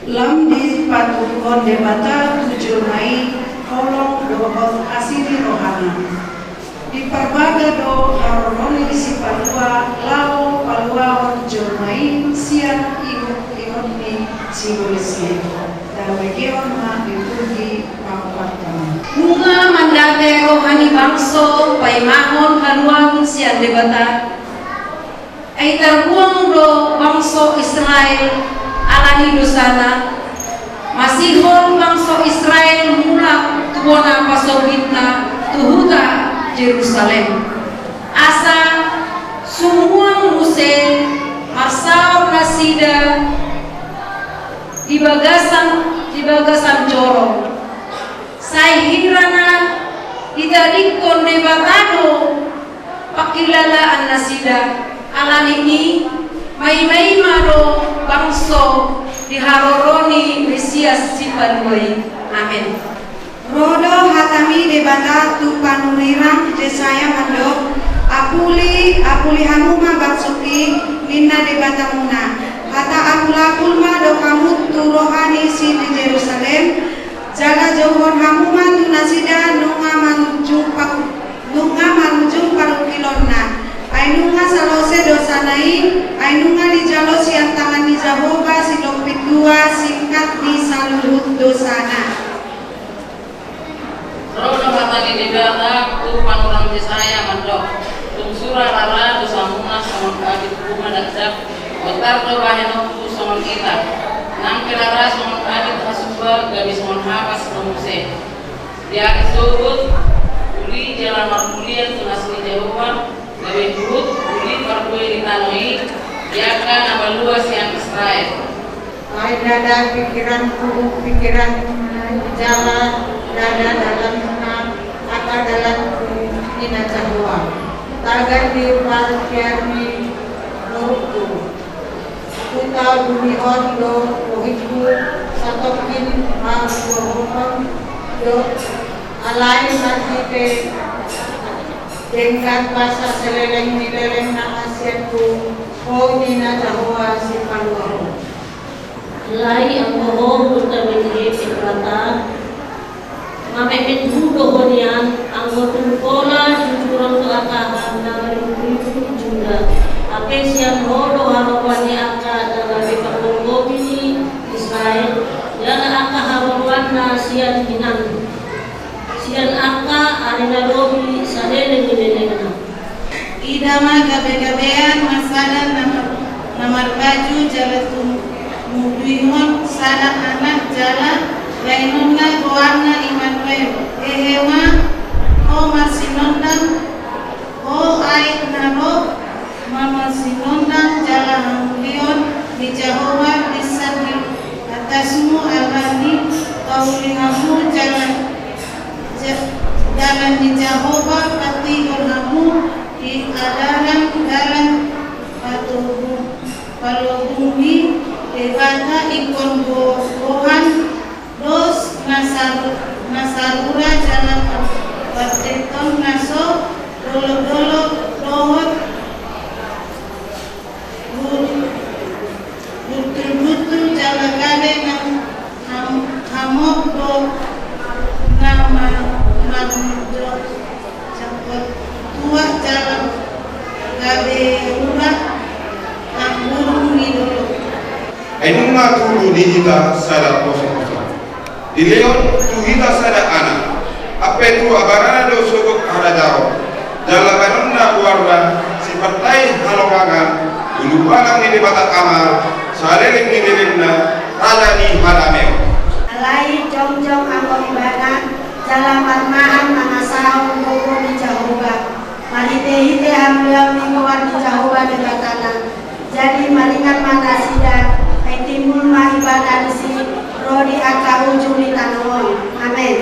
Lam di patukon debata 7 Mei kolong dohot asili rohana. Di parbaga do haroni si palua lao palua 7 Mei siang ikut ni simbolisnya. Dan begion ma dipuji pampatan. Bunga mandate rohani bangso pai mahon haluang siang debata. Ai terbuang do bangso Israel alani dosana masihon bangso Israel mula tuona pasobitna tuhuta Jerusalem asa sumuang muse masau nasida di bagasan coro sai hirana ditadikon debatado pakilalaan nasida alani ini mai maro bangso diharoroni Mesias sipanuai. Amin. Rodo hatami debata tu panurirang Jesaya mando apuli hamuma baksuki minna debata muna hata apulapulma do kamu tu rohani si di Jerusalem jaga jauhon hamuma tu nasida nunga manujung parukilonna ainunga salose dosanai ainunga di jalo siang tangan di Jehovah si dompit dua singkat di saluhut dosana. Rodo hatani dibata tu panurang Jesaya mandok tum surah lara dosa muna samon kadit bunga dakdak otar do baheno tu samon kita nang kelara samon kadit hasuba gabi samon hapas nomuse dia disebut uli jalan marmulia tunasni Jehovah gabi hut uli parkue ditanoi diaka nabalua siang Israel Ay dada pikiran jalan dada dalam tenang akal dalam ina Jehovah tagan di parkiani rohku kita bumi ondo rohku satokin Jehovah do alai santipe dengan bahasa seleleng nileleng na asianku oh ina Jehovah si paluaro Lai ang mohon bertabiti sekrata mamepet hudo honian ang motungkola jujuran to akahan na marimutu juga ape siang hodo harapan ni aka dalam pagtunggo ni Israel yana aka harapan na siyan hinan siyan aka arina lobi sadele nilelena idama gabe-gabean masalah namar baju jalatum mudihon sana anak jalan lainonna goarna Immanuel ehema o marsinondang o ait naro mamarsinondang jalan hamulion di Jehovah disani atasmu alani kaulihamu jalan di Jehovah pati kamu di adaran dalam palubumi debata ikon bohan dos nasarura jalan pateton naso dolo rohot butul jalan kade hamok do nama do cepet tua jalan kade urah burung dulu Ainunga tulu di hita sada kosong-kosong. Di leon tu hita sada anak. Ape tu abarana do sogok ada jauh. Jalakanonna warna si partai halokangan. Ulubalang ini bata kamar. Sareling ini lelena. Raja ni halameo. Alai jom angkong ibadah. Jalan patmahan manasahong buku di Jehovah. Malite-hite ambil mingguan di Jehovah dekat tanah. Jadi maringan mata sidang. Timbul mah ibadah di sini, rodi akau juli tanoon. Amin.